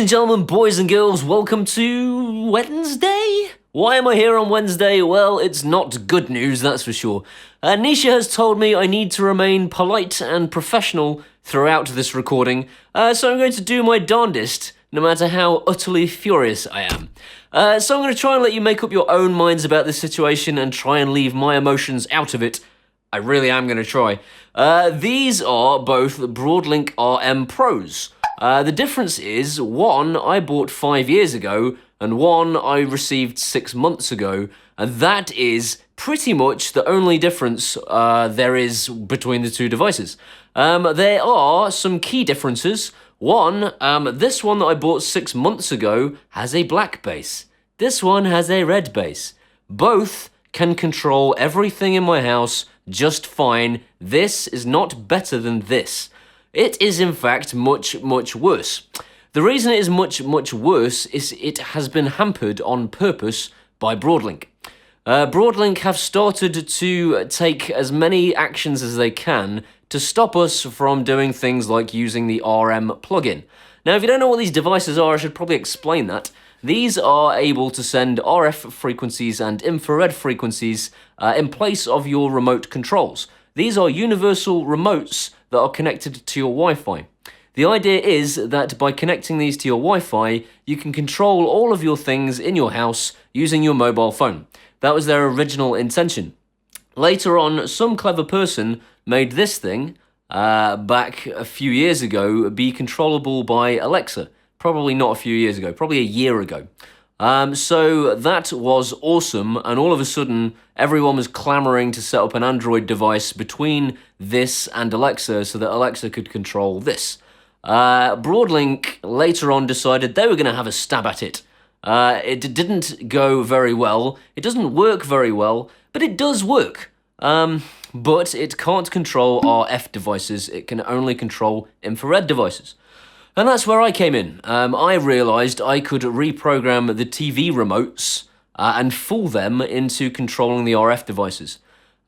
and gentlemen, boys and girls, welcome to Wednesday? Why am I here on Wednesday? Well, it's not good news, that's for sure. Nisha has told me I need to remain polite and professional throughout this recording, so I'm going to do my darndest, no matter how utterly furious I am. So I'm going to try and let you make up your own minds about this situation and try and leave my emotions out of it. I really am going to try. These are both Broadlink RM Pros. The difference is, one I bought 5 years ago, and one I received 6 months ago, and that is pretty much the only difference there is between the two devices. There are some key differences. One, this one that I bought 6 months ago has a black base. This one has a red base. Both can control everything in my house just fine. This is not better than this. It is in fact much worse. The reason it is much worse is it has been hampered on purpose by Broadlink. Broadlink have started to take as many actions as they can to stop us from doing things like using the RM plugin. Now, if you don't know what these devices are, I should probably explain that. These are able to send RF frequencies and infrared frequencies in place of your remote controls. These are universal remotes that are connected to your Wi-Fi. The idea is that by connecting these to your Wi-Fi, you can control all of your things in your house using your mobile phone. That was their original intention. Later on, some clever person made this thing, back a few years ago, be controllable by Alexa. Probably not a few years ago, probably a year ago. So that was awesome, and all of a sudden, everyone was clamoring to set up an Android device between this and Alexa so that Alexa could control this. Broadlink later on decided they were going to have a stab at it. It didn't go very well, it doesn't work very well, but it does work. But it can't control RF devices, it can only control infrared devices. And that's where I came in. I realised I could reprogram the TV remotes and fool them into controlling the RF devices.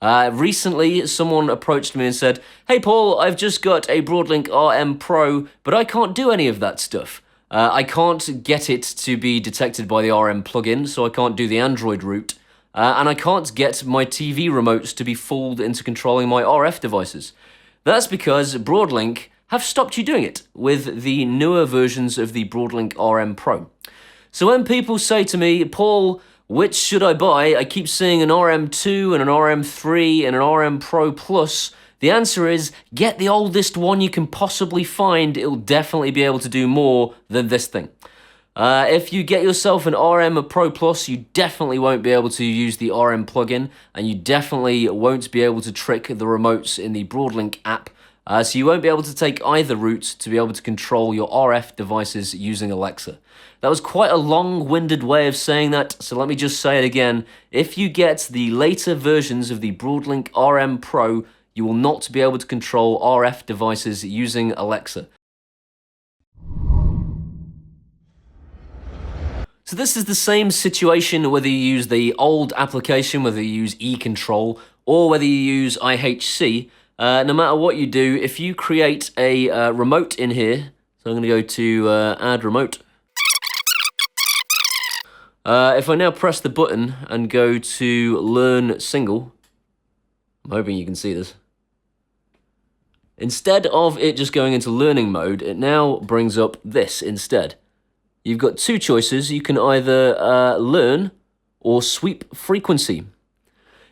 Recently, someone approached me and said, "Hey Paul, I've just got a Broadlink RM Pro, but I can't do any of that stuff. I can't get it to be detected by the RM plugin, so I can't do the Android route. And I can't get my TV remotes to be fooled into controlling my RF devices." That's because Broadlink have stopped you doing it with the newer versions of the Broadlink RM Pro. So when people say to me, "Paul, which should I buy? I keep seeing an RM2 and an RM3 and an RM Pro Plus," the answer is, get the oldest one you can possibly find. It'll definitely be able to do more than this thing. If you get yourself an RM Pro Plus, you definitely won't be able to use the RM plugin, and you definitely won't be able to trick the remotes in the Broadlink app. So you won't be able to take either route to be able to control your RF devices using Alexa. That was quite a long-winded way of saying that, so let me just say it again. If you get the later versions of the Broadlink RM Pro, you will not be able to control RF devices using Alexa. So this is the same situation whether you use the old application, whether you use eControl, or whether you use IHC. No matter what you do, if you create a remote in here, so I'm going to go to add remote. If I now press the button and go to learn single, I'm hoping you can see this. Instead of it just going into learning mode, it now brings up this instead. You've got two choices. You can either learn or sweep frequency.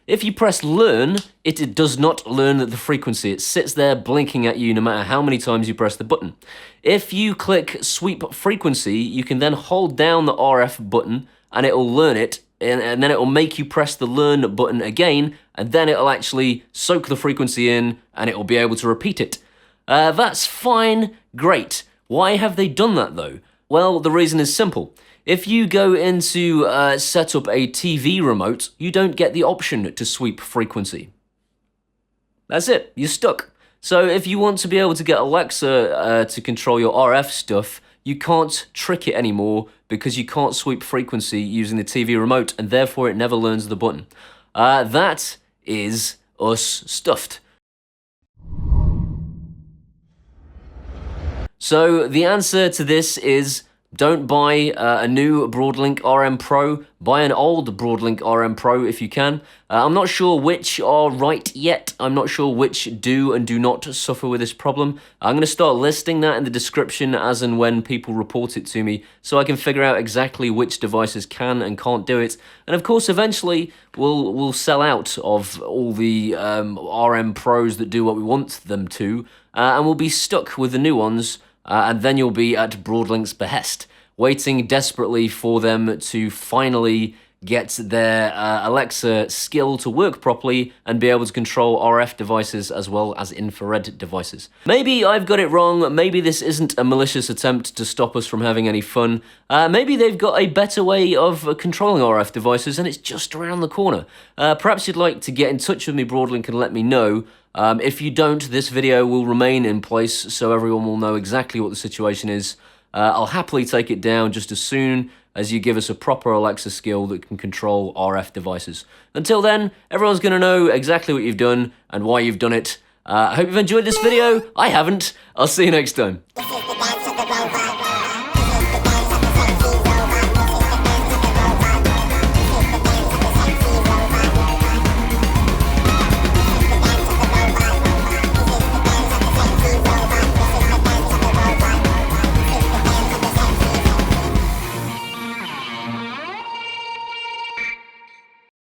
If you press learn, it does not learn the frequency. It sits there blinking at you no matter how many times you press the button. If you click sweep frequency, you can then hold down the RF button and it will learn it, and then it will make you press the learn button again, and then it will actually soak the frequency in and it will be able to repeat it. That's fine, great. Why have they done that though? Well, the reason is simple. If you go into set up a TV remote, you don't get the option to sweep frequency. That's it, you're stuck. So if you want to be able to get Alexa to control your RF stuff, you can't trick it anymore because you can't sweep frequency using the TV remote, and therefore it never learns the button. That is us stuffed. So the answer to this is Don't buy a new Broadlink RM Pro. Buy an old Broadlink RM Pro if you can. I'm not sure which are right yet. I'm not sure which do and do not suffer with this problem. I'm going to start listing that in the description as and when people report it to me, so I can figure out exactly which devices can and can't do it. And of course, eventually, we'll sell out of all the RM Pros that do what we want them to, and we'll be stuck with the new ones. And then you'll be at Broadlink's behest, waiting desperately for them to finally get their Alexa skill to work properly and be able to control RF devices as well as infrared devices. Maybe I've got it wrong, maybe this isn't a malicious attempt to stop us from having any fun, maybe they've got a better way of controlling RF devices and it's just around the corner. Perhaps you'd like to get in touch with me, Broadlink, and let me know. If you don't, this video will remain in place so everyone will know exactly what the situation is. I'll happily take it down just as soon as you give us a proper Alexa skill that can control RF devices. Until then, everyone's going to know exactly what you've done and why you've done it. I hope you've enjoyed this video. I haven't. I'll see you next time. This is the dance of the robot.